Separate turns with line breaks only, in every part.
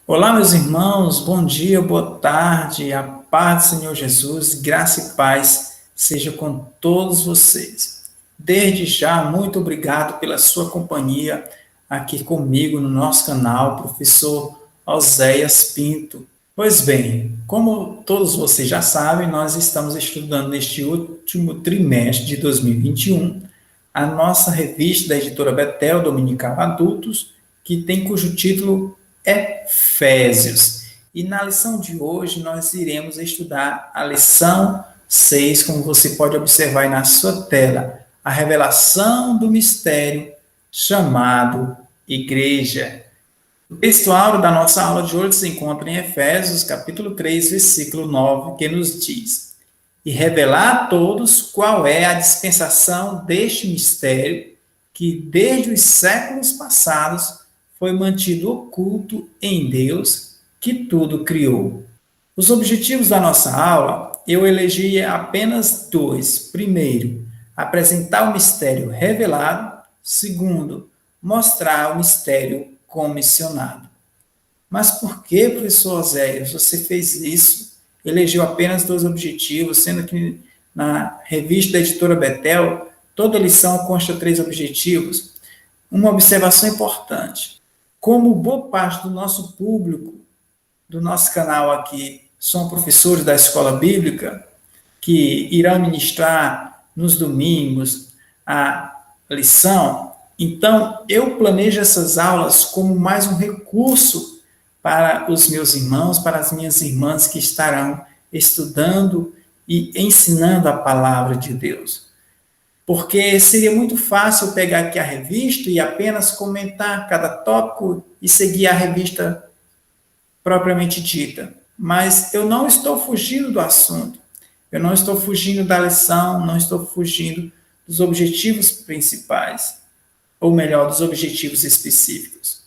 Olá, meus irmãos, bom dia, boa tarde, a paz do Senhor Jesus, graça e paz seja com todos vocês. Desde já, muito obrigado pela sua companhia aqui comigo no nosso canal, professor Oséias Pinto. Pois bem, como todos vocês já sabem, nós estamos estudando neste último trimestre de 2021 a nossa revista da editora Betel, Dominical Adultos, que tem cujo título Efésios. E na lição de hoje nós iremos estudar a lição 6, como você pode observar aí na sua tela, a revelação do mistério chamado Igreja. O texto áureo da nossa aula de hoje se encontra em Efésios, capítulo 3, versículo 9, que nos diz: E revelar a todos qual é a dispensação deste mistério, que desde os séculos passados foi mantido oculto em Deus, que tudo criou. Os objetivos da nossa aula, eu elegi apenas dois. Primeiro, apresentar o mistério revelado. Segundo, mostrar o mistério comissionado. Mas por que, professor Oséias, você fez isso? Elegeu apenas dois objetivos, sendo que na revista da editora Betel, toda lição consta três objetivos. Uma observação importante. Como boa parte do nosso público, do nosso canal aqui, são professores da escola bíblica, que irão ministrar nos domingos a lição, então eu planejo essas aulas como mais um recurso para os meus irmãos, para as minhas irmãs que estarão estudando e ensinando a palavra de Deus. Porque seria muito fácil pegar aqui a revista e apenas comentar cada tópico e seguir a revista propriamente dita. Mas eu não estou fugindo do assunto. Eu não estou fugindo da lição, não estou fugindo dos objetivos principais, ou melhor, dos objetivos específicos.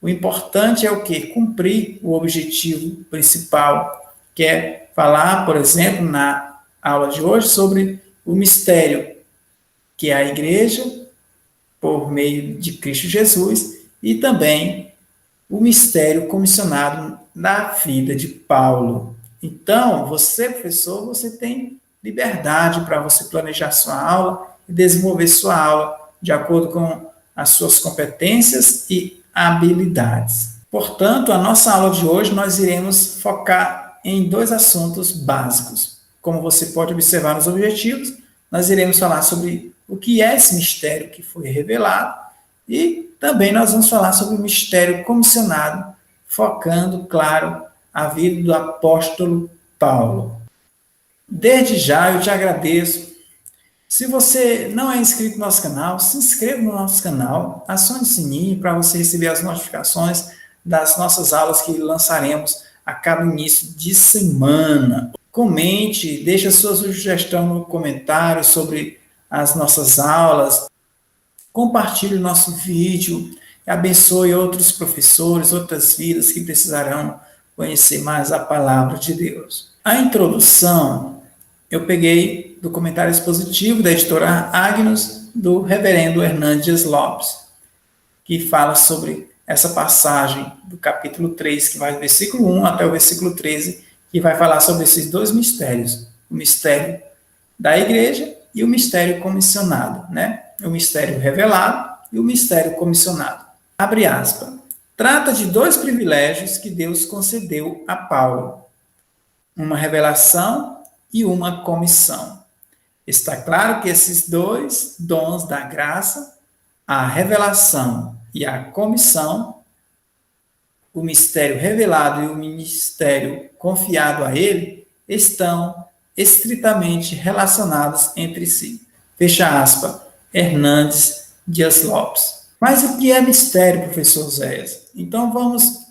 O importante é o quê? Cumprir o objetivo principal, que é falar, por exemplo, na aula de hoje, sobre o mistério, que é a igreja, por meio de Cristo Jesus, e também o mistério comissionado na vida de Paulo. Então, você, professor, você tem liberdade para você planejar sua aula e desenvolver sua aula de acordo com as suas competências e habilidades. Portanto, a nossa aula de hoje nós iremos focar em dois assuntos básicos. Como você pode observar nos objetivos, nós iremos falar sobre o que é esse mistério que foi revelado e também nós vamos falar sobre o mistério comissionado, focando, claro, a vida do apóstolo Paulo. Desde já eu te agradeço. Se você não é inscrito no nosso canal, se inscreva no nosso canal, acione o sininho para você receber as notificações das nossas aulas que lançaremos a cada início de semana. Comente, deixe a sua sugestão no comentário sobre as nossas aulas, compartilhe o nosso vídeo e abençoe outros professores, outras vidas que precisarão conhecer mais a palavra de Deus. A introdução eu peguei do comentário expositivo da editora Agnus, do reverendo Hernandes Lopes, que fala sobre essa passagem do capítulo 3, que vai do versículo 1 até o versículo 13, que vai falar sobre esses dois mistérios, o mistério da igreja e o mistério comissionado, né? O mistério revelado e o mistério comissionado. Abre aspas. Trata de dois privilégios que Deus concedeu a Paulo: uma revelação e uma comissão. Está claro que esses dois dons da graça, a revelação e a comissão, o mistério revelado e o ministério confiado a ele, estão estritamente relacionados entre si. Fecha aspas, Hernandes Dias Lopes. Mas o que é mistério, professor Zéias? Então vamos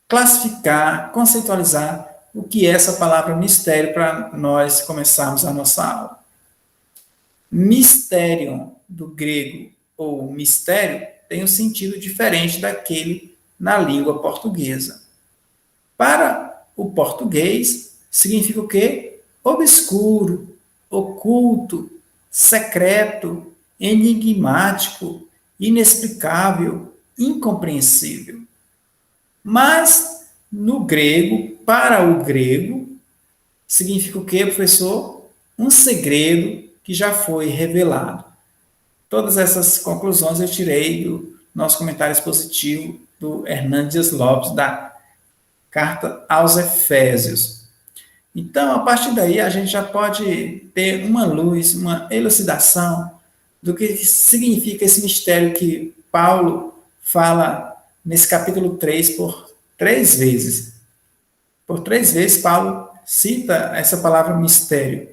classificar, conceitualizar o que é essa palavra mistério para nós começarmos a nossa aula. Mistério, do grego, ou mistério, tem um sentido diferente daquele na língua portuguesa. Para o português, significa o quê? Obscuro, oculto, secreto, enigmático, inexplicável, incompreensível. Mas, no grego, para o grego, significa o quê, professor? Um segredo que já foi revelado. Todas essas conclusões eu tirei do nosso comentário expositivo do Hernandes Lopes, da carta aos Efésios. Então, a partir daí, a gente já pode ter uma luz, uma elucidação do que significa esse mistério que Paulo fala nesse capítulo 3 por 3 vezes. Por 3 vezes, Paulo cita essa palavra mistério.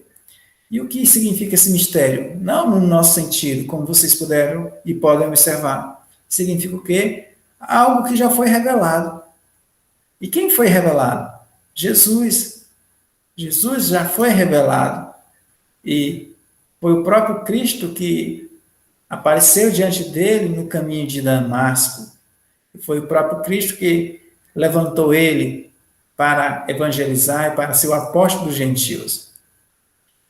E o que significa esse mistério? Não no nosso sentido, como vocês puderam e podem observar. Significa o quê? Algo que já foi revelado. E quem foi revelado? Jesus. Jesus já foi revelado. E foi o próprio Cristo que apareceu diante dele no caminho de Damasco. Foi o próprio Cristo que levantou ele para evangelizar e para ser o apóstolo dos gentios.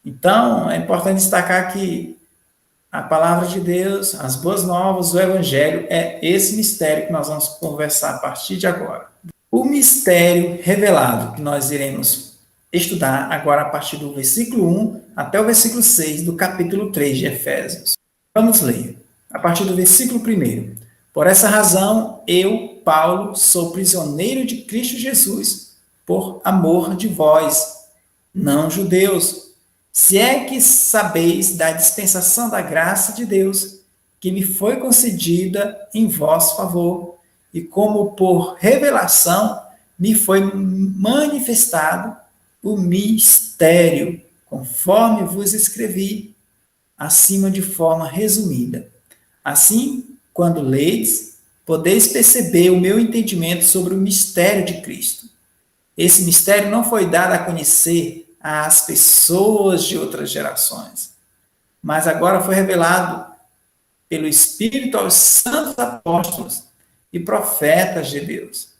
Então, é importante destacar que a palavra de Deus, as boas novas, o evangelho, é esse mistério que nós vamos conversar a partir de agora. O mistério revelado, que nós iremos estudar agora a partir do versículo 1 até o versículo 6 do capítulo 3 de Efésios. Vamos ler, a partir do versículo 1. Por essa razão, eu, Paulo, sou prisioneiro de Cristo Jesus, por amor de vós, não judeus, se é que sabeis da dispensação da graça de Deus, que me foi concedida em vosso favor, e como por revelação me foi manifestado o mistério, conforme vos escrevi, acima de forma resumida. Assim, quando leis, podeis perceber o meu entendimento sobre o mistério de Cristo. Esse mistério não foi dado a conhecer às pessoas de outras gerações, mas agora foi revelado pelo Espírito aos santos apóstolos e profetas de Deus,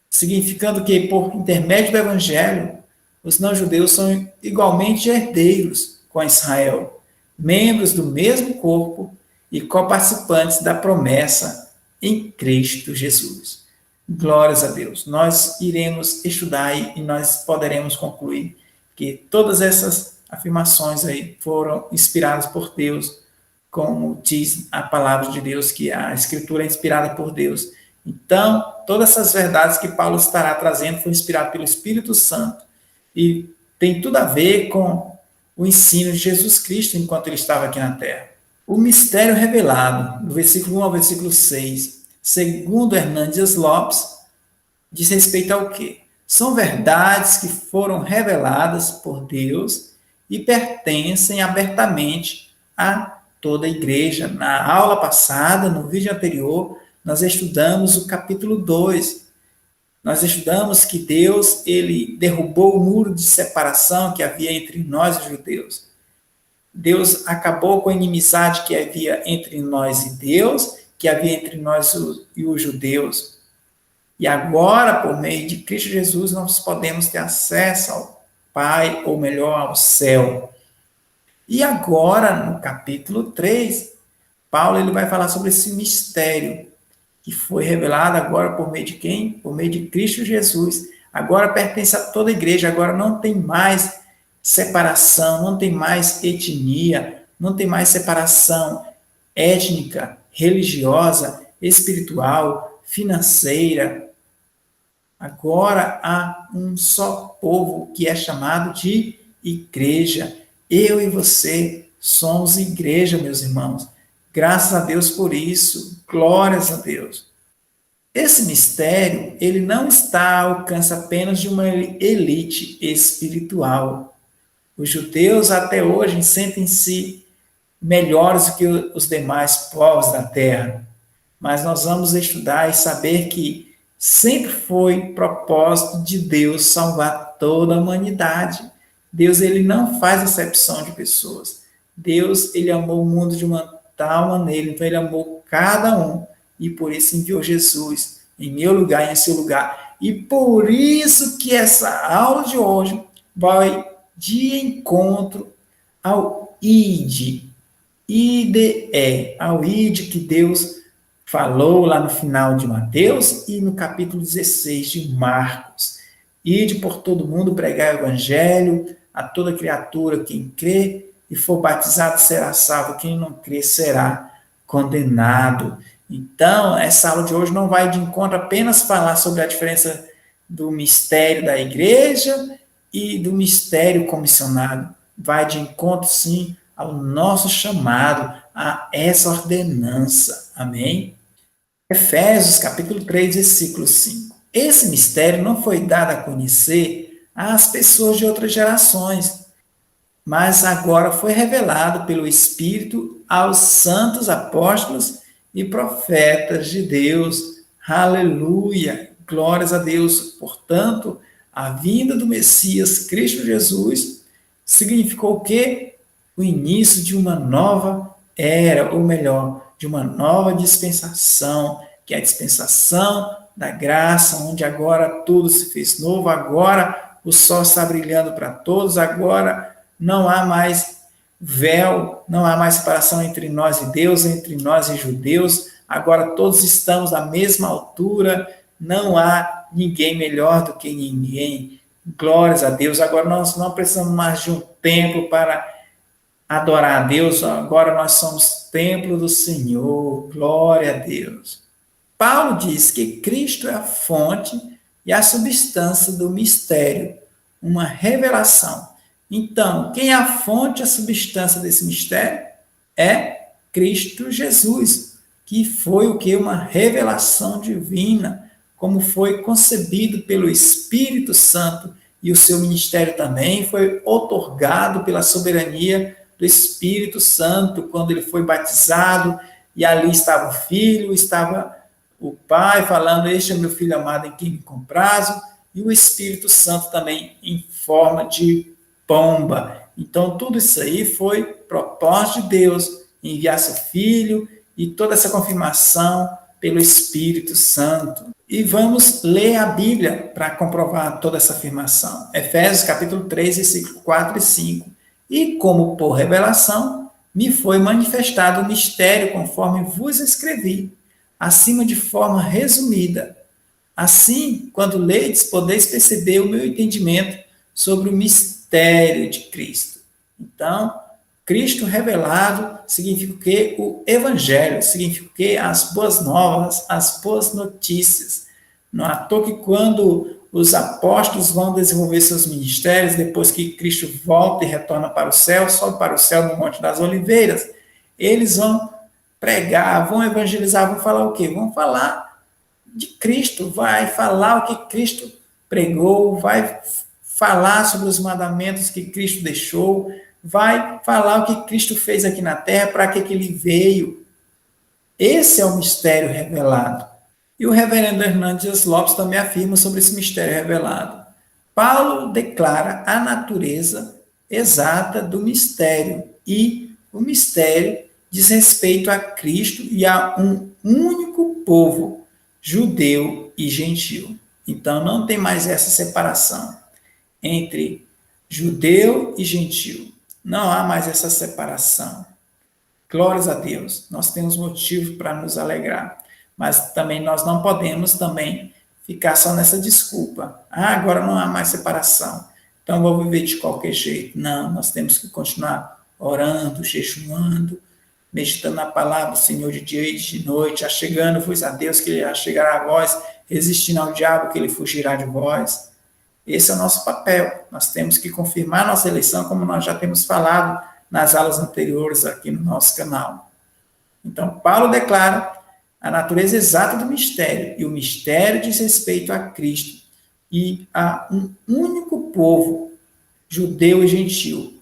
significando que, por intermédio do Evangelho, os não-judeus são igualmente herdeiros com Israel, membros do mesmo corpo e coparticipantes da promessa em Cristo Jesus. Glórias a Deus. Nós iremos estudar e nós poderemos concluir que todas essas afirmações aí foram inspiradas por Deus, como diz a palavra de Deus, que a Escritura é inspirada por Deus. Então, todas essas verdades que Paulo estará trazendo foram inspiradas pelo Espírito Santo e tem tudo a ver com o ensino de Jesus Cristo enquanto ele estava aqui na terra. O mistério revelado, do versículo 1 ao versículo 6, segundo Hernandes Lopes, diz respeito ao quê? São verdades que foram reveladas por Deus e pertencem abertamente a toda a igreja. Na aula passada, no vídeo anterior, nós estudamos o capítulo 2. Nós estudamos que Deus, ele derrubou o muro de separação que havia entre nós e os judeus. Deus acabou com a inimizade que havia entre nós e Deus, que havia entre nós e os judeus. E agora, por meio de Cristo Jesus, nós podemos ter acesso ao Pai, ou melhor, ao céu. E agora, no capítulo 3, Paulo ele vai falar sobre esse mistério que foi revelado agora por meio de quem? Por meio de Cristo Jesus. Agora pertence a toda a igreja, agora não tem mais separação, não tem mais etnia, não tem mais separação étnica, religiosa, espiritual, financeira. Agora há um só povo que é chamado de igreja. Eu e você somos igreja, meus irmãos. Graças a Deus por isso. Glórias a Deus. Esse mistério, ele não está ao alcance apenas de uma elite espiritual. Os judeus até hoje sentem-se melhores do que os demais povos da terra. Mas nós vamos estudar e saber que sempre foi propósito de Deus salvar toda a humanidade. Deus, ele não faz acepção de pessoas. Deus, ele amou o mundo de uma tal maneira, então ele amou cada um, e por isso enviou Jesus em meu lugar e em seu lugar. E por isso que essa aula de hoje vai de encontro ao ID, IDE, ao ID que Deus falou lá no final de Mateus e no capítulo 16 de Marcos. Ide por todo mundo pregar o evangelho a toda criatura, quem crê e for batizado será salvo, quem não crê será condenado. Então, essa aula de hoje não vai de encontro apenas falar sobre a diferença do mistério da igreja e do mistério comissionado. Vai de encontro, sim, ao nosso chamado, a essa ordenança. Amém? Efésios, capítulo 3, versículo 5. Esse mistério não foi dado a conhecer às pessoas de outras gerações, mas agora foi revelado pelo Espírito aos santos apóstolos e profetas de Deus. Aleluia! Glórias a Deus. Portanto, a vinda do Messias, Cristo Jesus, significou o quê? O início de uma nova era, ou melhor, de uma nova dispensação, que é a dispensação da graça, onde agora tudo se fez novo, agora o sol está brilhando para todos, agora não há mais véu, não há mais separação entre nós e Deus, entre nós e judeus, agora todos estamos à mesma altura, não há ninguém melhor do que ninguém. Glórias a Deus. Agora nós não precisamos mais de um templo para adorar a Deus, agora nós somos templo do Senhor. Glória a Deus. Paulo diz que Cristo é a fonte e a substância do mistério, uma revelação. Então, quem é a fonte e a substância desse mistério? É Cristo Jesus, que foi o que? Uma revelação divina, como foi concebido pelo Espírito Santo, e o seu ministério também foi otorgado pela soberania do Espírito Santo, quando ele foi batizado, e ali estava o Filho, estava o Pai falando, este é meu Filho amado em quem me comprazo, e o Espírito Santo também em forma de pomba. Então, tudo isso aí foi propósito de Deus, enviar seu Filho, e toda essa confirmação pelo Espírito Santo. E vamos ler a Bíblia para comprovar toda essa afirmação. Efésios capítulo 3, versículo 4 e 5. E como por revelação, me foi manifestado o mistério conforme vos escrevi, acima de forma resumida. Assim, quando ledes, podeis perceber o meu entendimento sobre o mistério de Cristo. Então, Cristo revelado significa o quê? O Evangelho, significa o quê? As boas novas, as boas notícias. Não é à toa que quando os apóstolos vão desenvolver seus ministérios, depois que Cristo volta e retorna para o céu, sobe para o céu no Monte das Oliveiras, eles vão pregar, vão evangelizar, vão falar o quê? Vão falar de Cristo, vai falar o que Cristo pregou, vai falar sobre os mandamentos que Cristo deixou, vai falar o que Cristo fez aqui na terra, para que ele veio. Esse é o mistério revelado. E o reverendo Hernandes Lopes também afirma sobre esse mistério revelado. Paulo declara a natureza exata do mistério, e o mistério diz respeito a Cristo e a um único povo, judeu e gentil. Então não tem mais essa separação entre judeu e gentil. Não há mais essa separação. Glórias a Deus. Nós temos motivo para nos alegrar. Mas também nós não podemos também ficar só nessa desculpa. Agora não há mais separação. Então vou viver de qualquer jeito. Não, nós temos que continuar orando, jejuando, meditando na palavra do Senhor de dia e de noite, achegando-vos a Deus, que ele achegará a vós, resistindo ao diabo, que ele fugirá de vós. Esse é o nosso papel. Nós temos que confirmar nossa eleição, como nós já temos falado nas aulas anteriores aqui no nosso canal. Então, Paulo declara a natureza exata do mistério, e o mistério diz respeito a Cristo e a um único povo, judeu e gentil.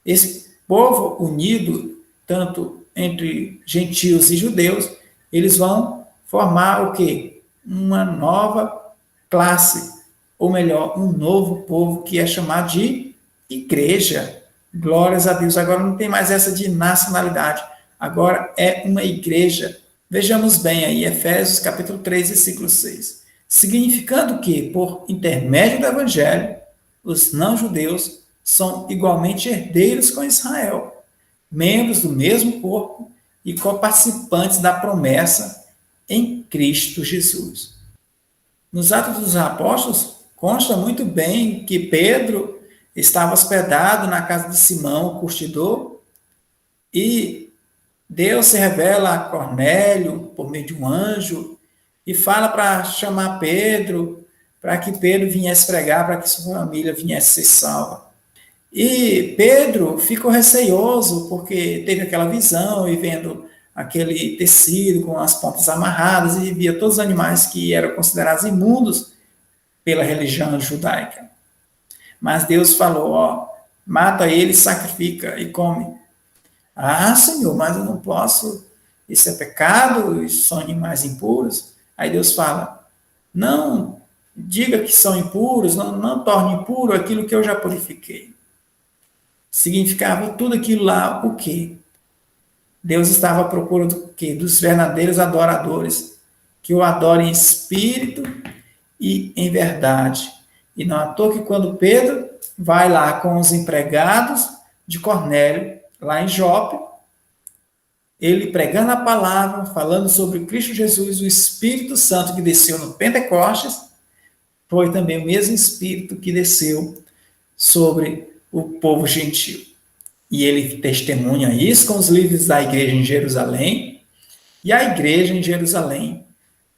Esse povo unido, tanto entre gentios e judeus, eles vão formar o quê? Uma nova classe, ou melhor, um novo povo que é chamado de igreja. Glórias a Deus. Agora não tem mais essa de nacionalidade. Agora é uma igreja. Vejamos bem aí, Efésios capítulo 3, versículo 6. Significando que, por intermédio do Evangelho, os não-judeus são igualmente herdeiros com Israel, membros do mesmo corpo e coparticipantes da promessa em Cristo Jesus. Nos Atos dos Apóstolos, consta muito bem que Pedro estava hospedado na casa de Simão, o curtidor, e Deus se revela a Cornélio por meio de um anjo e fala para chamar Pedro, para que Pedro viesse pregar, para que sua família viesse ser salva. E Pedro ficou receioso, porque teve aquela visão e vendo aquele tecido com as pontas amarradas e via todos os animais que eram considerados imundos pela religião judaica. Mas Deus falou, ó, mata ele, sacrifica e come. Ah, Senhor, mas eu não posso, isso é pecado, isso são animais impuros. Aí Deus fala, não diga que são impuros, não torne impuro aquilo que eu já purifiquei. Significava tudo aquilo lá o quê? Deus estava à procura do quê? Dos verdadeiros adoradores, que o adorem em espírito e em verdade. E não à toa que quando Pedro vai lá com os empregados de Cornélio, lá em Jope, ele pregando a palavra, falando sobre Cristo Jesus, o Espírito Santo que desceu no Pentecostes, foi também o mesmo Espírito que desceu sobre o povo gentil. E ele testemunha isso com os líderes da igreja em Jerusalém, e a igreja em Jerusalém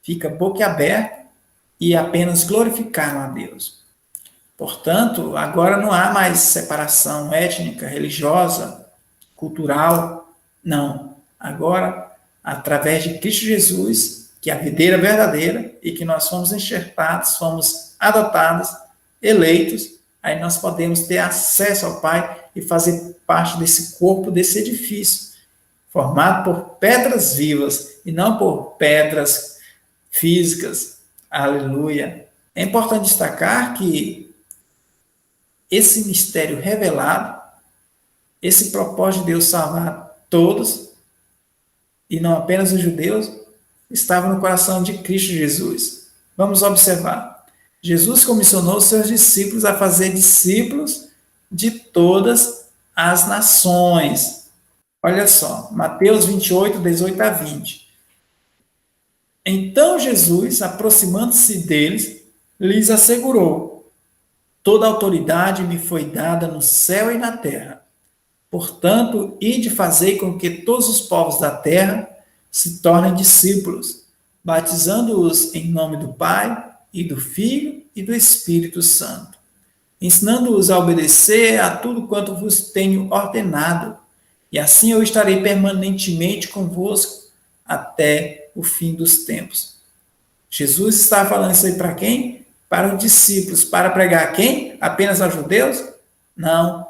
fica boquiaberta e apenas glorificaram a Deus. Portanto, agora não há mais separação étnica, religiosa, cultural, não. Agora, através de Cristo Jesus, que é a videira verdadeira, e que nós fomos enxertados, fomos adotados, eleitos, aí nós podemos ter acesso ao Pai e fazer parte desse corpo, desse edifício, formado por pedras vivas e não por pedras físicas. Aleluia. É importante destacar que esse mistério revelado, esse propósito de Deus salvar todos, e não apenas os judeus, estava no coração de Cristo Jesus. Vamos observar. Jesus comissionou seus discípulos a fazer discípulos de todas as nações. Olha só, Mateus 28, 18 a 20. Então Jesus, aproximando-se deles, lhes assegurou: toda autoridade me foi dada no céu e na terra. Portanto, ide fazer com que todos os povos da terra se tornem discípulos, batizando-os em nome do Pai, e do Filho e do Espírito Santo, ensinando-os a obedecer a tudo quanto vos tenho ordenado, e assim eu estarei permanentemente convosco até o fim dos tempos. Jesus estava falando isso aí para quem? Para os discípulos. Para pregar a quem? Apenas aos judeus? Não.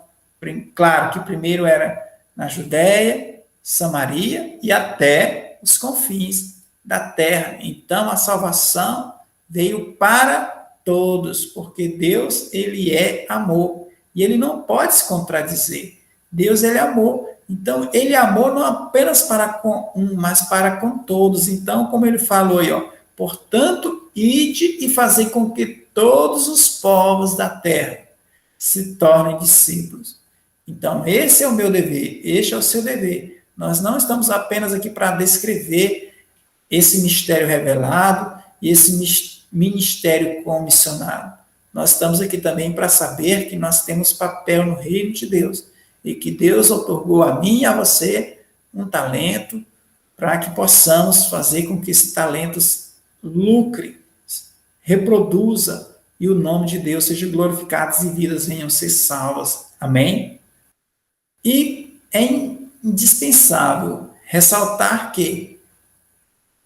Claro que primeiro era na Judéia, Samaria e até os confins da terra. Então a salvação veio para todos, porque Deus, ele é amor, e ele não pode se contradizer. Deus, ele é amor. Então, ele é amor não apenas para com um, mas para com todos. Então, como ele falou aí, ó, portanto, ide e fazei com que todos os povos da terra se tornem discípulos. Então, esse é o meu dever, este é o seu dever. Nós não estamos apenas aqui para descrever esse mistério revelado e esse ministério comissionado. Nós estamos aqui também para saber que nós temos papel no reino de Deus e que Deus otorgou a mim e a você um talento para que possamos fazer com que esse talento lucre, reproduza e o nome de Deus seja glorificado e vidas venham ser salvas. Amém? E é indispensável ressaltar que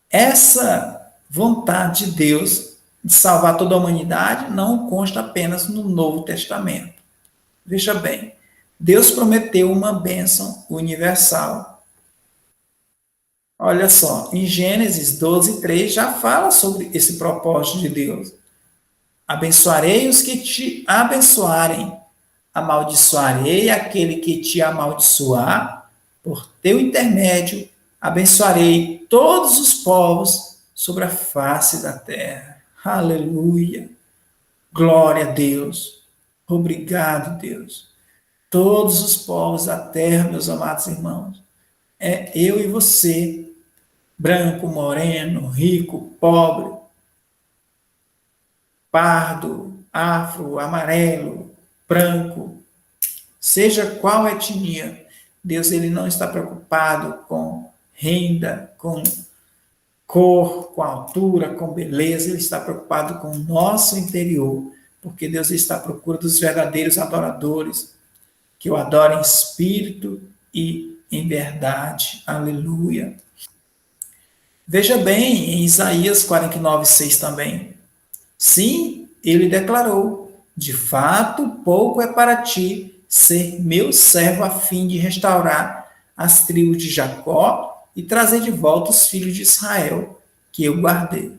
essa vontade de Deus de salvar toda a humanidade não consta apenas no Novo Testamento. Veja bem, Deus prometeu uma bênção universal. Olha só, em Gênesis 12, 3 já fala sobre esse propósito de Deus. Abençoarei os que te abençoarem, amaldiçoarei aquele que te amaldiçoar, por teu intermédio abençoarei todos os povos sobre a face da terra. Aleluia! Glória a Deus! Obrigado, Deus! Todos os povos da terra, meus amados irmãos, é eu e você branco, moreno, rico, pobre, pardo, afro, amarelo, branco, seja qual etnia, Deus ele não está preocupado com renda, com cor, com altura, com beleza, ele está preocupado com o nosso interior, porque Deus está à procura dos verdadeiros adoradores, que o adorem em espírito e em verdade. Aleluia. Veja bem, em Isaías 49:6 também. Sim, ele declarou: de fato, pouco é para ti ser meu servo a fim de restaurar as tribos de Jacó e trazer de volta os filhos de Israel, que eu guardei.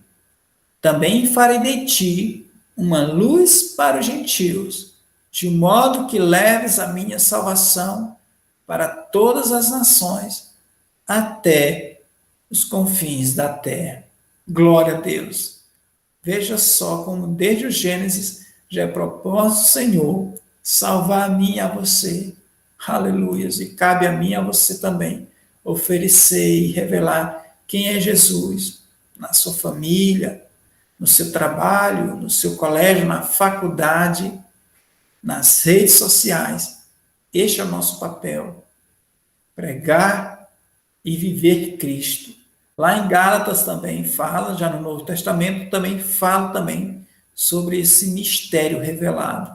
Também farei de ti uma luz para os gentios, de modo que leves a minha salvação para todas as nações, até os confins da terra. Glória a Deus. Veja só como desde o Gênesis já é propósito do Senhor salvar a mim e a você. Aleluias. E cabe a mim e a você também oferecer e revelar quem é Jesus na sua família, no seu trabalho, no seu colégio, na faculdade, nas redes sociais. Este é o nosso papel. Pregar e viver Cristo. Lá em Gálatas também fala, já no Novo Testamento, também fala também sobre esse mistério revelado.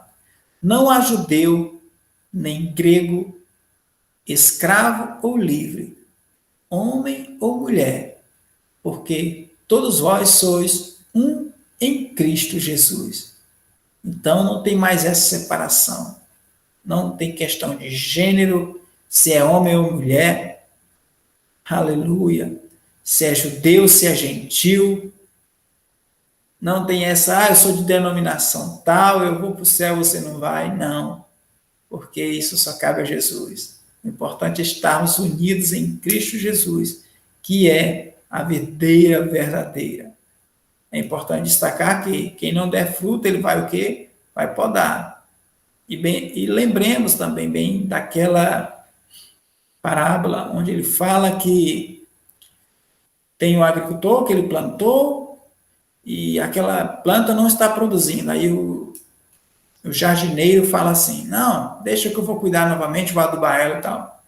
Não há judeu, nem grego, escravo ou livre, homem ou mulher, porque todos vós sois um em Cristo Jesus. Então não tem mais essa separação. Não tem questão de gênero, se é homem ou mulher. Aleluia. Se é judeu, se é gentil. Não tem essa, eu sou de denominação tal, eu vou para o céu, você não vai. Não, porque isso só cabe a Jesus. O importante é estarmos unidos em Cristo Jesus, que é a videira verdadeira. É importante destacar que quem não der fruto, ele vai o quê? Vai podar. E lembremos também bem daquela parábola onde ele fala que tem um agricultor que ele plantou e aquela planta não está produzindo. Aí o jardineiro fala assim, não, deixa que eu vou cuidar novamente, vou adubar ela e tal.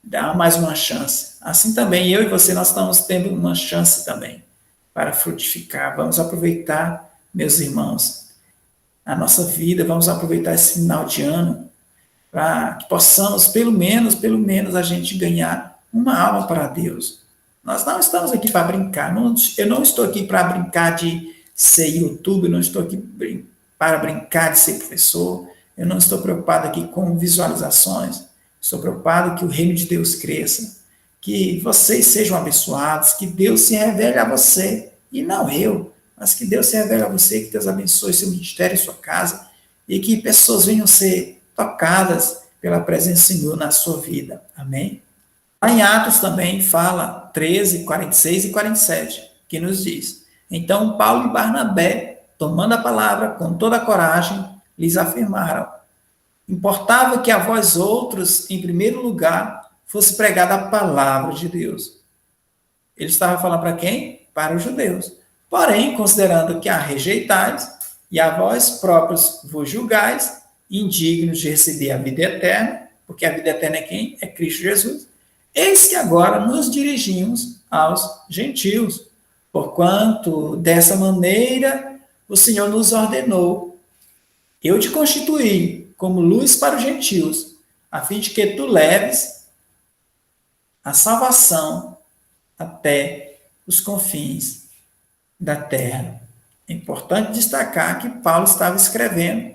Dá mais uma chance. Assim também, eu e você, nós estamos tendo uma chance também para frutificar. Vamos aproveitar, meus irmãos, a nossa vida, vamos aproveitar esse final de ano para que possamos, pelo menos, a gente ganhar uma alma para Deus. Nós não estamos aqui para brincar. Eu não estou aqui para brincar de ser YouTube, não estou aqui para brincar de ser professor. Eu não estou preocupado aqui com visualizações. Estou preocupado que o reino de Deus cresça, que vocês sejam abençoados, que Deus se revele a você, e não eu, mas que Deus se revele a você, que Deus abençoe seu ministério e sua casa, e que pessoas venham ser tocadas pela presença do Senhor na sua vida. Amém? Lá em Atos também fala 13, 46 e 47, que nos diz: então Paulo e Barnabé, tomando a palavra com toda a coragem, lhes afirmaram: importava que a vós outros, em primeiro lugar, fosse pregada a palavra de Deus. Ele estava falando para quem? Para os judeus. Porém, considerando que a rejeitais e a vós próprios vos julgais, indignos de receber a vida eterna, porque a vida eterna é quem? É Cristo Jesus. Eis que agora nos dirigimos aos gentios, porquanto dessa maneira o Senhor nos ordenou: eu te constituí como luz para os gentios, a fim de que tu leves a salvação até os confins da terra. É importante destacar que Paulo estava escrevendo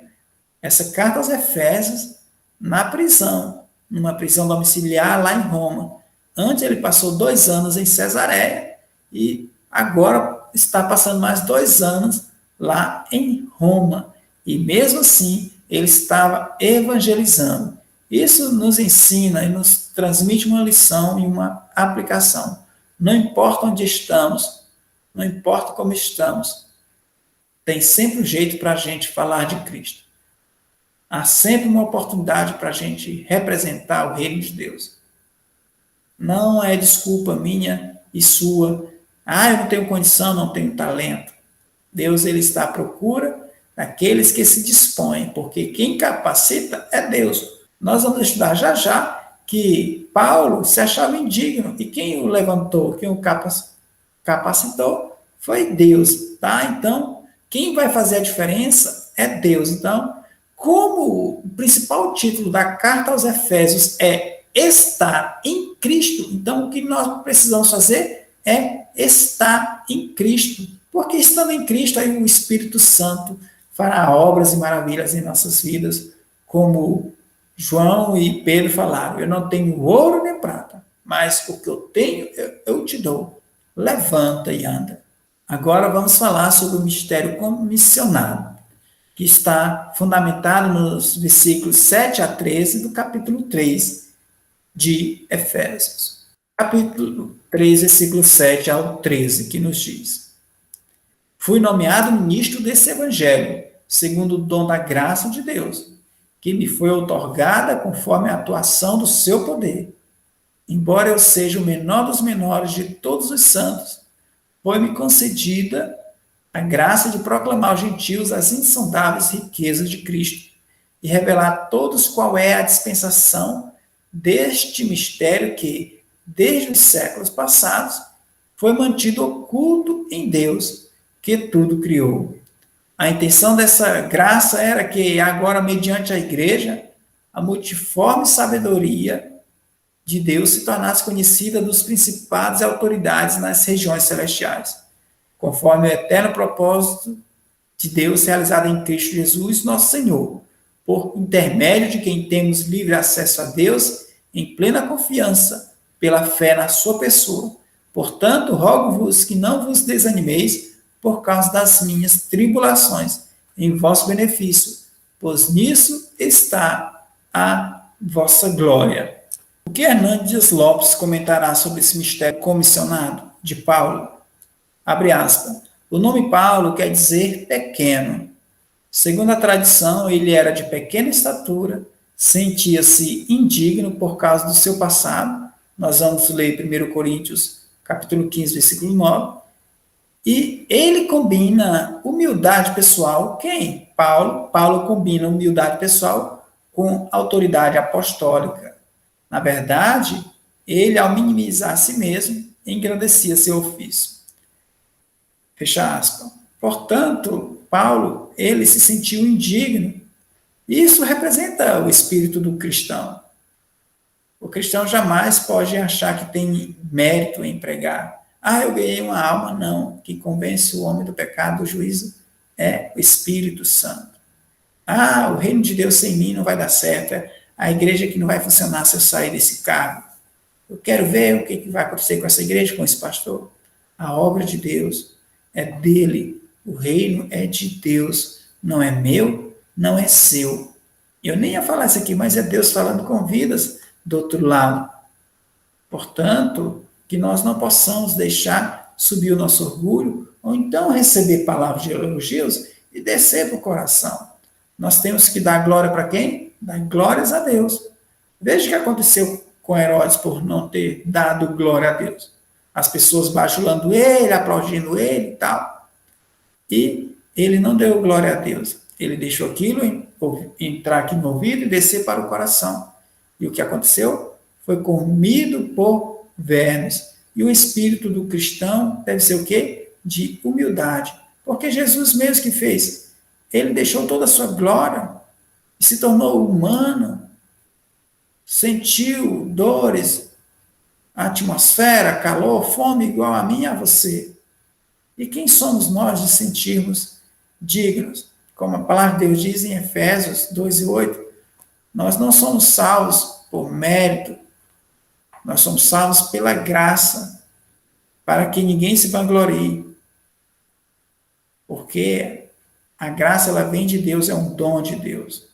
essa carta aos Efésios na prisão, numa prisão domiciliar lá em Roma. Antes ele passou 2 anos em Cesareia e agora está passando mais 2 anos lá em Roma. E mesmo assim, ele estava evangelizando. Isso nos ensina e nos transmite uma lição e uma aplicação. Não importa onde estamos, não importa como estamos, tem sempre um jeito para a gente falar de Cristo. Há sempre uma oportunidade para a gente representar o reino de Deus. Não é desculpa minha e sua. Ah, eu não tenho condição, não tenho talento. Deus, ele está à procura daqueles que se dispõem, porque quem capacita é Deus. Nós vamos estudar já já que Paulo se achava indigno, e quem o levantou, quem o capacitou, foi Deus, tá? Então, quem vai fazer a diferença é Deus. Então, como o principal título da carta aos Efésios é estar em Cristo, então o que nós precisamos fazer é estar em Cristo, porque estando em Cristo, aí o Espírito Santo fará obras e maravilhas em nossas vidas, como João e Pedro falaram: eu não tenho ouro nem prata, mas o que eu tenho eu te dou. Levanta e anda. Agora vamos falar sobre o mistério comissionado, que está fundamentado nos versículos 7 a 13 do capítulo 3 de Efésios. Capítulo 3, versículo 7 ao 13, que nos diz: fui nomeado ministro desse evangelho, segundo o dom da graça de Deus, que me foi outorgada conforme a atuação do seu poder. Embora eu seja o menor dos menores de todos os santos, foi-me concedida a graça de proclamar aos gentios as insondáveis riquezas de Cristo e revelar a todos qual é a dispensação deste mistério que, desde os séculos passados, foi mantido oculto em Deus, que tudo criou. A intenção dessa graça era que, agora, mediante a igreja, a multiforme sabedoria de Deus se tornasse conhecida dos principados e autoridades nas regiões celestiais, conforme o eterno propósito de Deus realizado em Cristo Jesus, nosso Senhor, por intermédio de quem temos livre acesso a Deus em plena confiança, pela fé na sua pessoa. Portanto, rogo-vos que não vos desanimeis por causa das minhas tribulações, em vosso benefício, pois nisso está a vossa glória. O que Hernandes Lopes comentará sobre esse mistério comissionado de Paulo? Abre aspas. O nome Paulo quer dizer pequeno. Segundo a tradição, ele era de pequena estatura, sentia-se indigno por causa do seu passado. Nós vamos ler 1 Coríntios, capítulo 15, versículo 9. E ele combina humildade pessoal. Quem? Paulo. Paulo combina humildade pessoal com autoridade apostólica. Na verdade, ele, ao minimizar a si mesmo, engrandecia seu ofício. Fecha aspas. Portanto, Paulo, ele se sentiu indigno. Isso representa o espírito do cristão. O cristão jamais pode achar que tem mérito em pregar. Ah, eu ganhei uma alma. Não. Quem convence o homem do pecado, do juízo, é o Espírito Santo. Ah, o reino de Deus sem mim não vai dar certo. É a igreja que não vai funcionar se eu sair desse cargo. Eu quero ver o que vai acontecer com essa igreja, com esse pastor. A obra de Deus é dele. O reino é de Deus. Não é meu, não é seu. Eu nem ia falar isso aqui, mas é Deus falando com vidas do outro lado. Portanto, que nós não possamos deixar subir o nosso orgulho, ou então receber palavras de elogios e descer para o coração. Nós temos que dar glória para quem? Dar glórias a Deus. Veja o que aconteceu com Herodes por não ter dado glória a Deus. As pessoas bajulando ele, aplaudindo ele e tal. E ele não deu glória a Deus. Ele deixou aquilo entrar aqui no ouvido e descer para o coração. E o que aconteceu? Foi comido por vermes. E o espírito do cristão deve ser o quê? De humildade. Porque Jesus mesmo que fez. Ele deixou toda a sua glória e se tornou humano. Sentiu dores, atmosfera, calor, fome igual a mim e a você. E quem somos nós de sentirmos dignos? Como a palavra de Deus diz em Efésios 2:8, nós não somos salvos por mérito, nós somos salvos pela graça, para que ninguém se vanglorie. Porque a graça, ela vem de Deus, é um dom de Deus.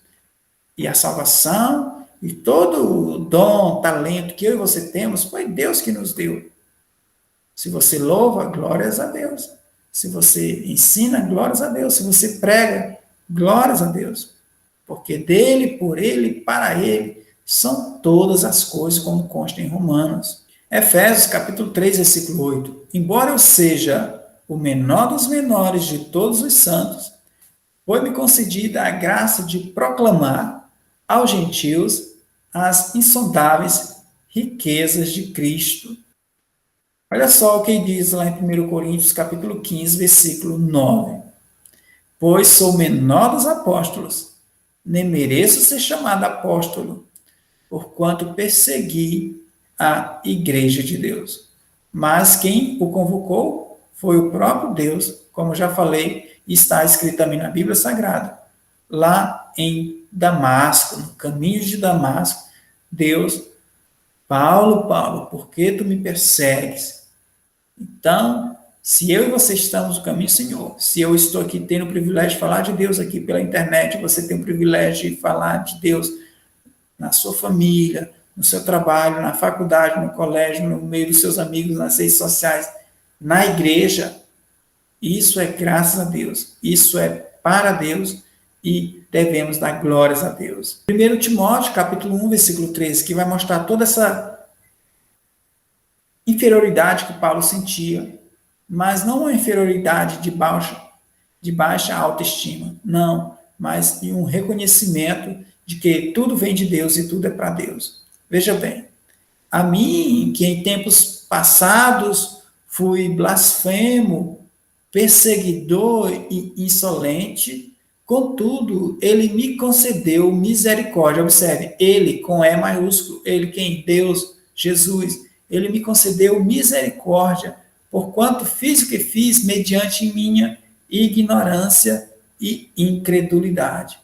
E a salvação e todo o dom, talento que eu e você temos, foi Deus que nos deu. Se você louva, glórias a Deus. Se você ensina, glórias a Deus. Se você prega, glórias a Deus. Porque dele, por ele, para ele, são todas as coisas, como consta em Romanos. Efésios capítulo 3, versículo 8. Embora eu seja o menor dos menores de todos os santos, foi-me concedida a graça de proclamar aos gentios as insondáveis riquezas de Cristo. Olha só o que diz lá em 1 Coríntios capítulo 15, versículo 9. Pois sou o menor dos apóstolos, nem mereço ser chamado apóstolo, porquanto persegui a igreja de Deus. Mas quem o convocou foi o próprio Deus, como já falei, está escrito também na Bíblia Sagrada. Lá em Damasco, no caminho de Damasco, Deus, Paulo, Paulo, por que tu me persegues? Então, se eu e você estamos no caminho, Senhor, se eu estou aqui tendo o privilégio de falar de Deus aqui pela internet, você tem o privilégio de falar de Deus na sua família, no seu trabalho, na faculdade, no colégio, no meio dos seus amigos, nas redes sociais, na igreja, isso é graças a Deus, isso é para Deus e devemos dar glórias a Deus. 1 Timóteo, capítulo 1, versículo 13, que vai mostrar toda essa inferioridade que Paulo sentia, mas não uma inferioridade de baixa autoestima, não, mas de um reconhecimento de que tudo vem de Deus e tudo é para Deus. Veja bem, a mim, que em tempos passados fui blasfemo, perseguidor e insolente, contudo, ele me concedeu misericórdia. Observe, ele com E maiúsculo, ele quem? Deus, Jesus, ele me concedeu misericórdia, porquanto fiz o que fiz mediante minha ignorância e incredulidade.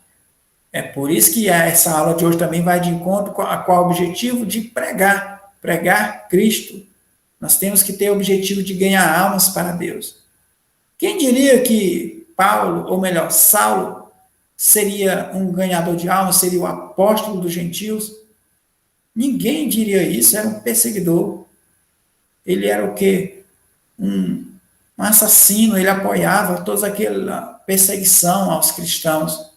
É por isso que essa aula de hoje também vai de encontro com o objetivo de pregar Cristo. Nós temos que ter o objetivo de ganhar almas para Deus. Quem diria que Paulo, ou melhor, Saulo, seria um ganhador de almas, seria o apóstolo dos gentios? Ninguém diria isso, era um perseguidor. Ele era o quê? Um assassino, ele apoiava toda aquela perseguição aos cristãos.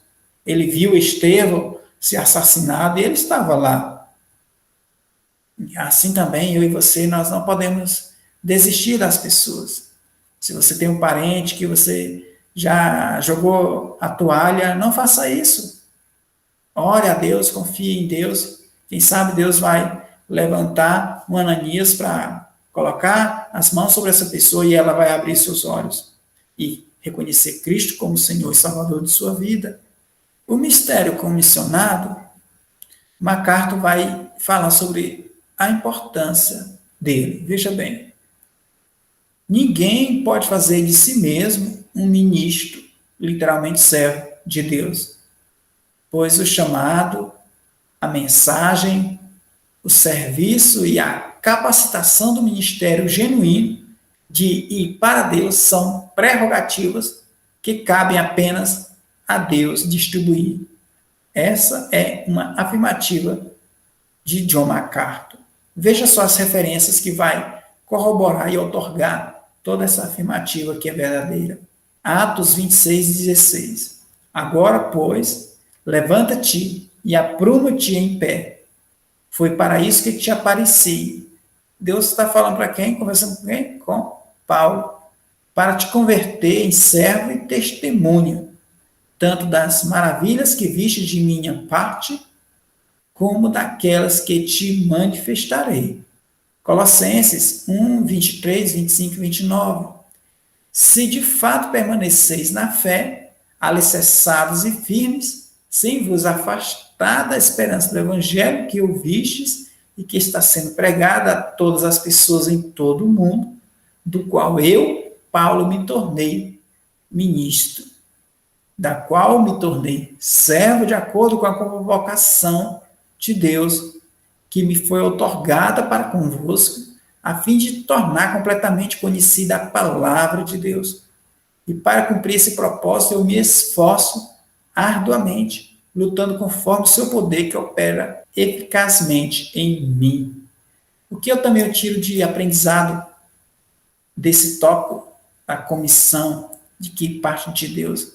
Ele viu Estevão ser assassinado e ele estava lá. E assim também, eu e você, nós não podemos desistir das pessoas. Se você tem um parente que você já jogou a toalha, não faça isso. Ore a Deus, confie em Deus. Quem sabe Deus vai levantar um Ananias para colocar as mãos sobre essa pessoa e ela vai abrir seus olhos e reconhecer Cristo como Senhor e Salvador de sua vida. O mistério comissionado, MacArthur vai falar sobre a importância dele. Veja bem, ninguém pode fazer de si mesmo um ministro, literalmente servo de Deus, pois o chamado, a mensagem, o serviço e a capacitação do ministério genuíno de ir para Deus são prerrogativas que cabem apenas a Deus distribuir. Essa é uma afirmativa de John MacArthur. Veja só as referências que vai corroborar e outorgar toda essa afirmativa que é verdadeira. Atos 26:16. Agora, pois, levanta-te e apruma-te em pé. Foi para isso que te apareci. Deus está falando para quem? Conversando com quem? Com Paulo. Para te converter em servo e testemunha, tanto das maravilhas que viste de minha parte, como daquelas que te manifestarei. Colossenses 1, 23, 25 e 29. Se de fato permaneceis na fé, alicerçados e firmes, sem vos afastar da esperança do evangelho que ouvistes e que está sendo pregada a todas as pessoas em todo o mundo, do qual eu, Paulo, me tornei ministro, da qual me tornei servo de acordo com a convocação de Deus, que me foi outorgada para convosco, a fim de tornar completamente conhecida a palavra de Deus. E para cumprir esse propósito, eu me esforço arduamente, lutando conforme o seu poder que opera eficazmente em mim. O que eu também tiro de aprendizado desse tópico da comissão de que parte de Deus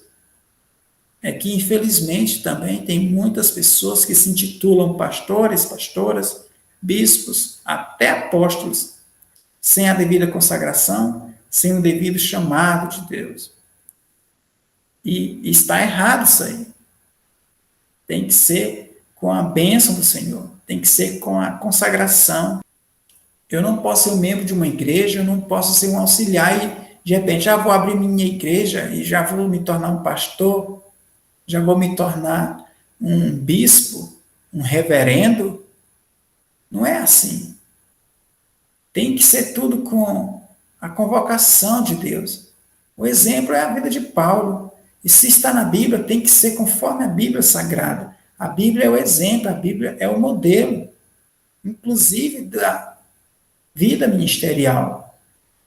é que, infelizmente, também tem muitas pessoas que se intitulam pastores, pastoras, bispos, até apóstolos, sem a devida consagração, sem o devido chamado de Deus. E está errado isso aí. Tem que ser com a bênção do Senhor, tem que ser com a consagração. Eu não posso ser um membro de uma igreja, eu não posso ser um auxiliar e, de repente, já vou abrir minha igreja e já vou me tornar um pastor, já vou me tornar um bispo, um reverendo. Não é assim. Tem que ser tudo com a convocação de Deus. O exemplo é a vida de Paulo. E se está na Bíblia, tem que ser conforme a Bíblia Sagrada. A Bíblia é o exemplo, a Bíblia é o modelo, inclusive da vida ministerial,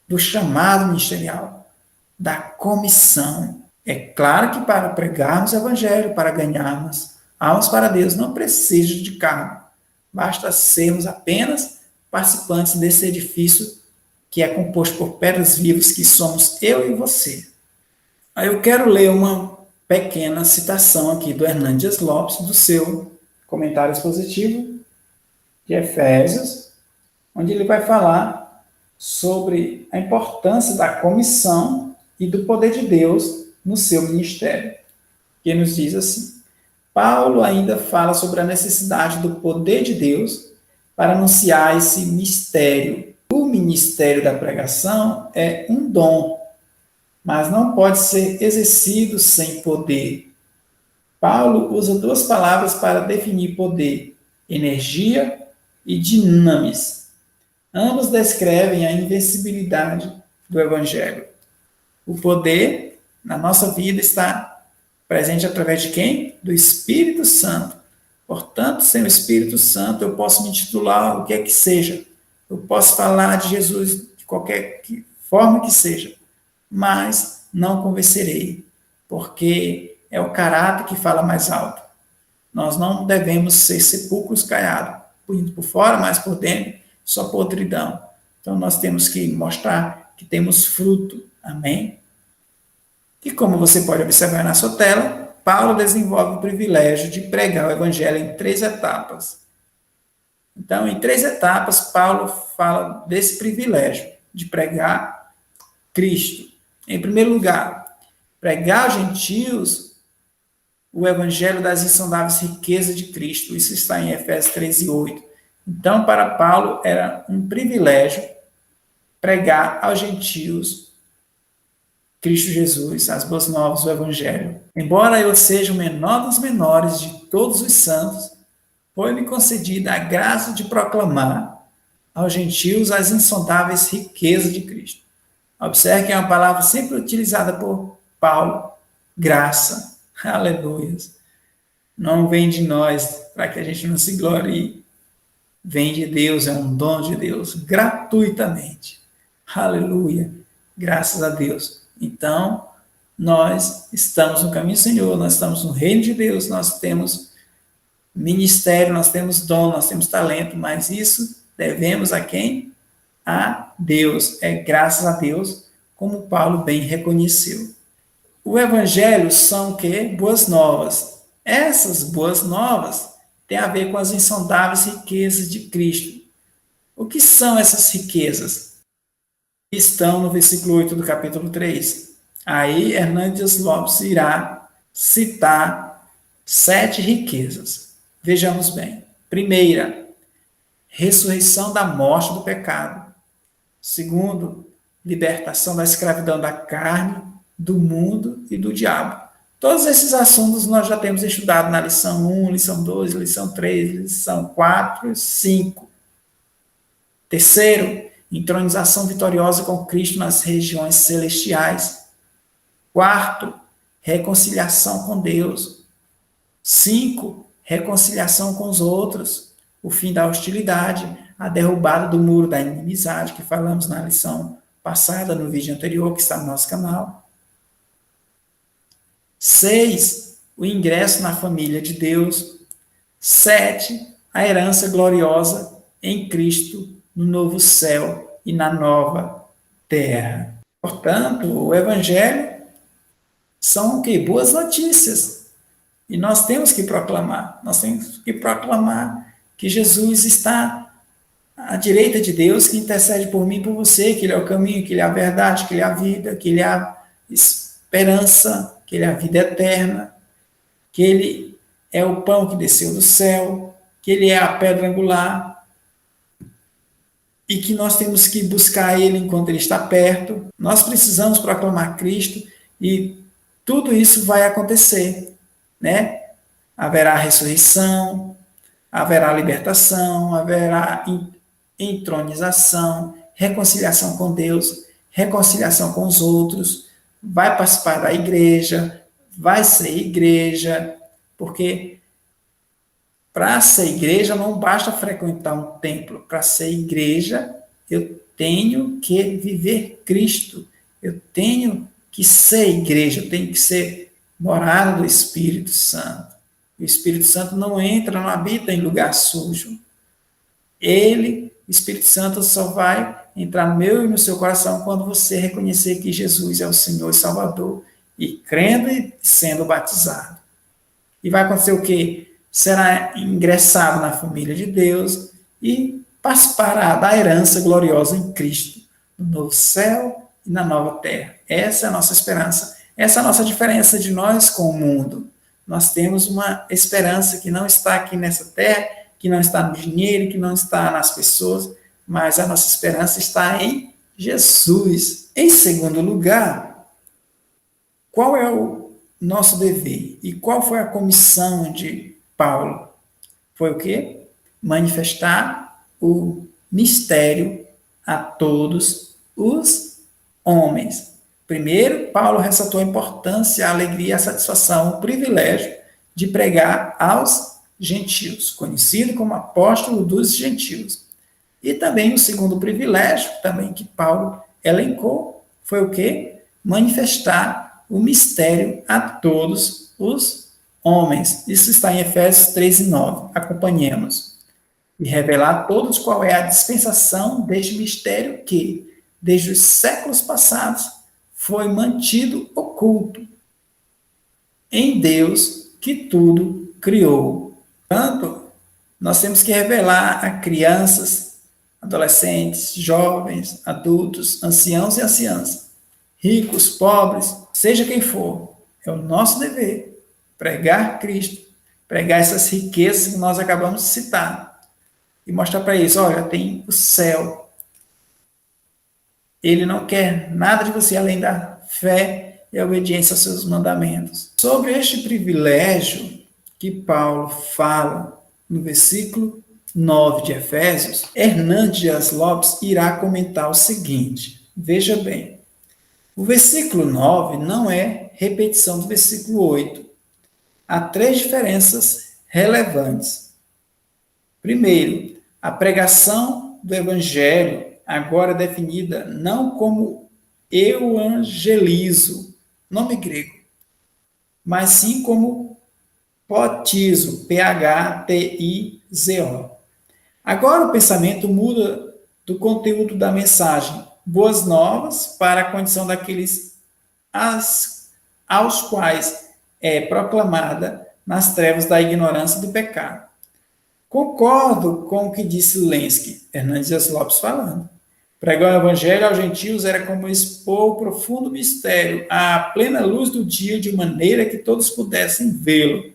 do chamado ministerial, da comissão. É claro que para pregarmos o Evangelho, para ganharmos almas para Deus, não precisa de cargo. Basta sermos apenas participantes desse edifício que é composto por pedras vivas, que somos eu e você. Aí eu quero ler uma pequena citação aqui do Hernandes Lopes, do seu comentário expositivo de Efésios, onde ele vai falar sobre a importância da comissão e do poder de Deus no seu ministério. Que nos diz assim: Paulo ainda fala sobre a necessidade do poder de Deus para anunciar esse mistério. O ministério da pregação é um dom, mas não pode ser exercido sem poder. Paulo usa duas palavras para definir poder: energia e dinamis. Ambos descrevem a invencibilidade do Evangelho. O poder na nossa vida está presente através de quem? Do Espírito Santo. Portanto, sem o Espírito Santo, eu posso me intitular o que é que seja. Eu posso falar de Jesus de qualquer forma que seja, mas não convencerei, porque é o caráter que fala mais alto. Nós não devemos ser sepulcros caiados, por fora, mas por dentro, só podridão. Então, nós temos que mostrar que temos fruto. Amém? E como você pode observar na sua tela, Paulo desenvolve o privilégio de pregar o evangelho em 3 etapas. Então, em 3 etapas, Paulo fala desse privilégio de pregar Cristo. Em primeiro lugar, pregar aos gentios o evangelho das insondáveis riquezas de Cristo. Isso está em Efésios 13:8. Então, para Paulo, era um privilégio pregar aos gentios Cristo Jesus, as boas novas do Evangelho. Embora eu seja o menor dos menores de todos os santos, foi-me concedida a graça de proclamar aos gentios as insondáveis riquezas de Cristo. Observe que é uma palavra sempre utilizada por Paulo, graça, aleluia. Não vem de nós, para que a gente não se glorie. Vem de Deus, é um dom de Deus, gratuitamente. Aleluia, graças a Deus. Então, nós estamos no caminho do Senhor, nós estamos no reino de Deus, nós temos ministério, nós temos dom, nós temos talento, mas isso devemos a quem? A Deus. É graças a Deus, como Paulo bem reconheceu. O evangelho são o quê? Boas novas. Essas boas novas têm a ver com as insondáveis riquezas de Cristo. O que são essas riquezas? Estão no versículo 8 do capítulo 3. Aí, Hernandes Lopes irá citar 7 riquezas. Vejamos bem. Primeira, ressurreição da morte do pecado. Segundo, libertação da escravidão da carne, do mundo e do diabo. Todos esses assuntos nós já temos estudado na lição 1, lição 2, lição 3, lição 4 e 5. Terceiro, entronização vitoriosa com Cristo nas regiões celestiais. Quarto, reconciliação com Deus. 5, reconciliação com os outros. O fim da hostilidade, a derrubada do muro da inimizade, que falamos na lição passada, no vídeo anterior, que está no nosso canal. 6, o ingresso na família de Deus. 7, a herança gloriosa em Cristo, no novo céu e na nova terra. Portanto, o evangelho são o quê? Boas notícias. E nós temos que proclamar. Nós temos que proclamar que Jesus está à direita de Deus, que intercede por mim e por você, que Ele é o caminho, que Ele é a verdade, que Ele é a vida, que Ele é a esperança, que Ele é a vida eterna, que Ele é o pão que desceu do céu, que Ele é a pedra angular, e que nós temos que buscar Ele enquanto Ele está perto. Nós precisamos proclamar Cristo e tudo isso vai acontecer, né? Haverá ressurreição, haverá libertação, haverá entronização, reconciliação com Deus, reconciliação com os outros, vai participar da igreja, vai ser igreja, porque para ser igreja não basta frequentar um templo, para ser igreja eu tenho que viver Cristo, eu tenho que ser igreja, eu tenho que ser morada do Espírito Santo. O Espírito Santo não entra, não habita em lugar sujo. Ele, o Espírito Santo, só vai entrar no meu e no seu coração quando você reconhecer que Jesus é o Senhor e Salvador e crendo e sendo batizado. E vai acontecer o quê? Será ingressado na família de Deus e participará da herança gloriosa em Cristo, no novo céu e na nova terra. Essa é a nossa esperança. Essa é a nossa diferença de nós com o mundo. Nós temos uma esperança que não está aqui nessa terra, que não está no dinheiro, que não está nas pessoas, mas a nossa esperança está em Jesus. Em segundo lugar, qual é o nosso dever? E qual foi a comissão de Paulo? Foi o quê? Manifestar o mistério a todos os homens. Primeiro, Paulo ressaltou a importância, a alegria, a satisfação, o privilégio de pregar aos gentios, conhecido como apóstolo dos gentios. E também o segundo privilégio, também que Paulo elencou, foi o quê? Manifestar o mistério a todos os homens. Isso está em Efésios 3:9. Acompanhemos. E revelar a todos qual é a dispensação deste mistério que, desde os séculos passados, foi mantido oculto em Deus que tudo criou. Portanto, nós temos que revelar a crianças, adolescentes, jovens, adultos, anciãos e anciãs, ricos, pobres, seja quem for, é o nosso dever pregar Cristo, pregar essas riquezas que nós acabamos de citar e mostrar para eles, olha, tem o céu. Ele não quer nada de você além da fé e a obediência aos seus mandamentos. Sobre este privilégio que Paulo fala no versículo 9 de Efésios, Hernandes Dias Lopes irá comentar o seguinte, veja bem, o versículo 9 não é repetição do versículo 8. Há três diferenças relevantes. Primeiro, a pregação do evangelho agora definida não como evangelizo, nome grego, mas sim como potizo, P-H-T-I-Z-O. Agora o pensamento muda do conteúdo da mensagem, boas novas, para a condição daqueles aos quais é proclamada nas trevas da ignorância e do pecado. Concordo com o que disse Lenski, Hernandes Dias Lopes falando. Pregar o evangelho aos gentios era como expor o profundo mistério à plena luz do dia, de maneira que todos pudessem vê-lo.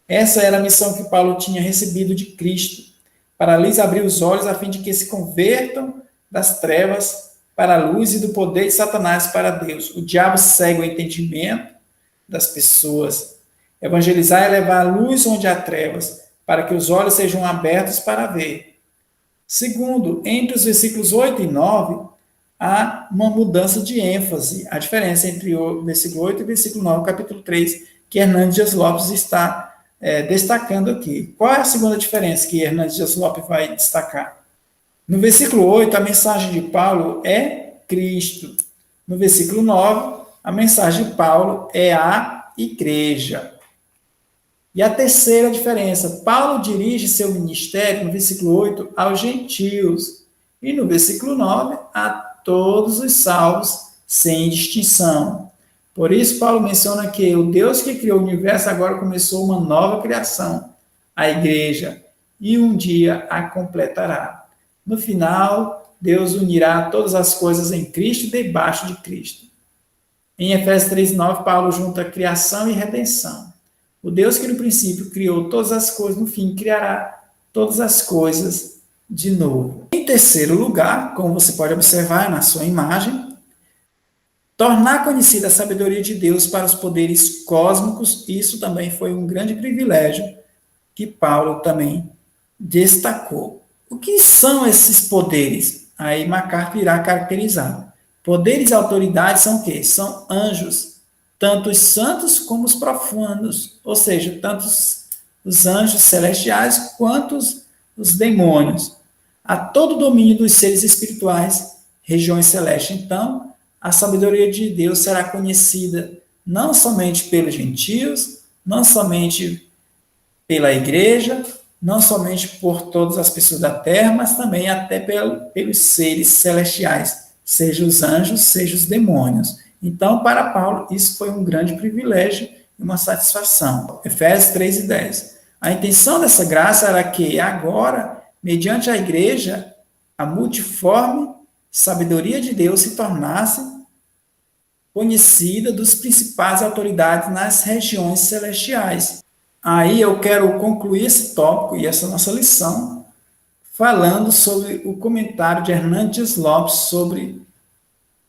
Essa era a missão que Paulo tinha recebido de Cristo, para lhes abrir os olhos a fim de que se convertam das trevas para a luz e do poder de Satanás para Deus. O diabo cega o entendimento das pessoas. Evangelizar é levar a luz onde há trevas, para que os olhos sejam abertos para ver. Segundo, entre os versículos 8 e 9, há uma mudança de ênfase. A diferença entre o versículo 8 e o versículo 9, capítulo 3, que Hernandes Dias Lopes está destacando aqui. Qual é a segunda diferença que Hernandes Dias Lopes vai destacar? No versículo 8, a mensagem de Paulo é Cristo. No versículo 9, a mensagem de Paulo é a igreja. E a terceira diferença, Paulo dirige seu ministério, no versículo 8, aos gentios. E no versículo 9, a todos os salvos, sem distinção. Por isso, Paulo menciona que o Deus que criou o universo agora começou uma nova criação, a igreja, e um dia a completará. No final, Deus unirá todas as coisas em Cristo e debaixo de Cristo. Em Efésios 3:9, Paulo junta criação e redenção. O Deus que no princípio criou todas as coisas, no fim criará todas as coisas de novo. Em terceiro lugar, como você pode observar na sua imagem, tornar conhecida a sabedoria de Deus para os poderes cósmicos, isso também foi um grande privilégio que Paulo também destacou. O que são esses poderes? Aí MacArthur irá caracterizar. Poderes e autoridades são o quê? São anjos, tanto os santos como os profanos, ou seja, tanto os anjos celestiais quanto os demônios. A todo domínio dos seres espirituais, regiões celestes. Então, a sabedoria de Deus será conhecida não somente pelos gentios, não somente pela igreja, não somente por todas as pessoas da terra, mas também até pelos seres celestiais, seja os anjos, seja os demônios. Então, para Paulo, isso foi um grande privilégio e uma satisfação. Efésios 3:10. A intenção dessa graça era que agora, mediante a igreja, a multiforme sabedoria de Deus se tornasse conhecida dos principais autoridades nas regiões celestiais. Aí eu quero concluir esse tópico e essa nossa lição falando sobre o comentário de Hernandes Lopes sobre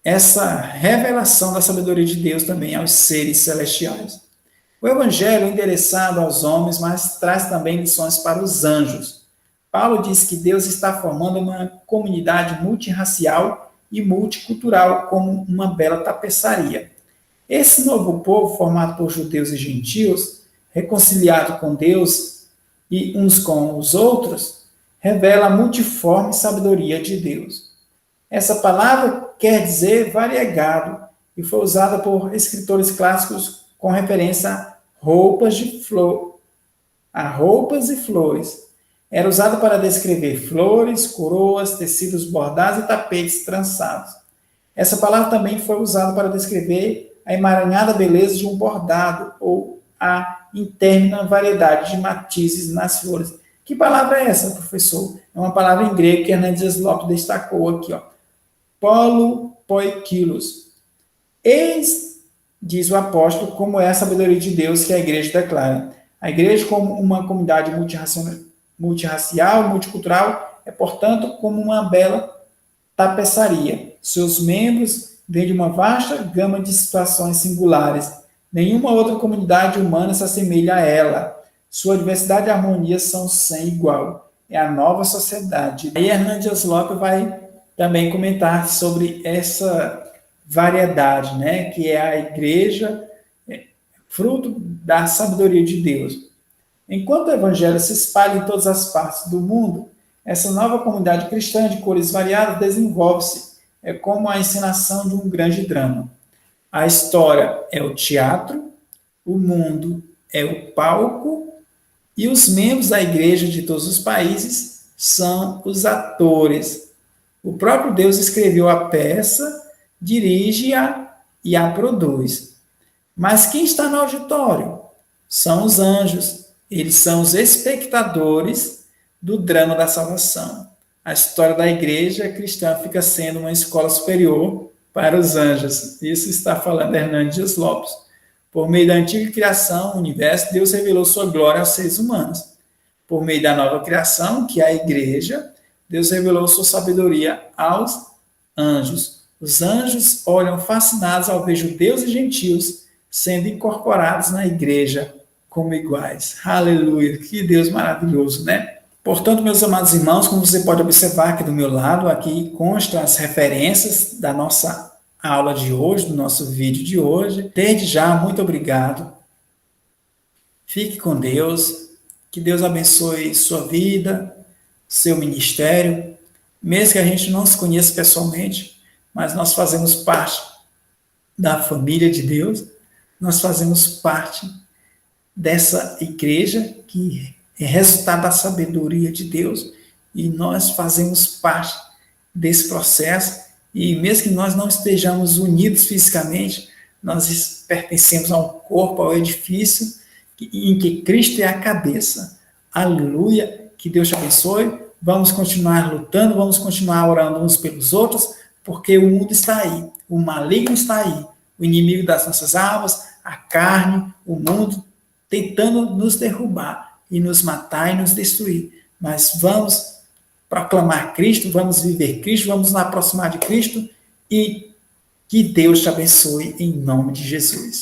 essa revelação da sabedoria de Deus também aos seres celestiais. O evangelho é endereçado aos homens, mas traz também lições para os anjos. Paulo diz que Deus está formando uma comunidade multirracial e multicultural como uma bela tapeçaria. Esse novo povo, formado por judeus e gentios, reconciliado com Deus e uns com os outros, revela a multiforme sabedoria de Deus. Essa palavra quer dizer variegado e foi usada por escritores clássicos com referência a roupas e flores. Era usada para descrever flores, coroas, tecidos bordados e tapetes trançados. Essa palavra também foi usada para descrever a emaranhada beleza de um bordado ou a interna variedade de matizes nas flores. Que palavra é essa, professor? É uma palavra em grego que Hernandes Lopes destacou aqui, ó. Polopoikilos. Eis, diz o apóstolo, como é a sabedoria de Deus que a igreja declara. A igreja, como uma comunidade multirracial, multicultural, é, portanto, como uma bela tapeçaria. Seus membros vêm de uma vasta gama de situações singulares. Nenhuma outra comunidade humana se assemelha a ela. Sua diversidade e harmonia são sem igual. É a nova sociedade. Aí Hernandes Lopes vai também comentar sobre essa variedade, né, que é a igreja, fruto da sabedoria de Deus. Enquanto o evangelho se espalha em todas as partes do mundo, essa nova comunidade cristã de cores variadas desenvolve-se como a encenação de um grande drama. A história é o teatro, o mundo é o palco e os membros da igreja de todos os países são os atores. O próprio Deus escreveu a peça, dirige-a e a produz. Mas quem está no auditório? São os anjos. Eles são os espectadores do drama da salvação. A história da igreja cristã fica sendo uma escola superior para os anjos. Isso está falando Hernandes Lopes. Por meio da antiga criação, o universo, Deus revelou sua glória aos seres humanos. Por meio da nova criação, que é a igreja, Deus revelou sua sabedoria aos anjos. Os anjos olham fascinados ao ver judeus e gentios sendo incorporados na igreja como iguais. Aleluia! Que Deus maravilhoso, né? Portanto, meus amados irmãos, como você pode observar aqui do meu lado, aqui constam as referências da nossa aula de hoje, do nosso vídeo de hoje. Desde já, muito obrigado. Fique com Deus. Que Deus abençoe sua vida, seu ministério. Mesmo que a gente não se conheça pessoalmente, mas nós fazemos parte da família de Deus. Nós fazemos parte dessa igreja que é resultado da sabedoria de Deus e nós fazemos parte desse processo e mesmo que nós não estejamos unidos fisicamente, nós pertencemos a um corpo, ao edifício em que Cristo é a cabeça. Aleluia! Que Deus te abençoe. vamos continuar lutando, vamos continuar orando uns pelos outros, porque o mundo está aí, o maligno está aí, o inimigo das nossas almas, a carne, o mundo, tentando nos derrubar e nos matar e nos destruir. Mas vamos proclamar Cristo, vamos viver Cristo, vamos nos aproximar de Cristo e que Deus te abençoe em nome de Jesus.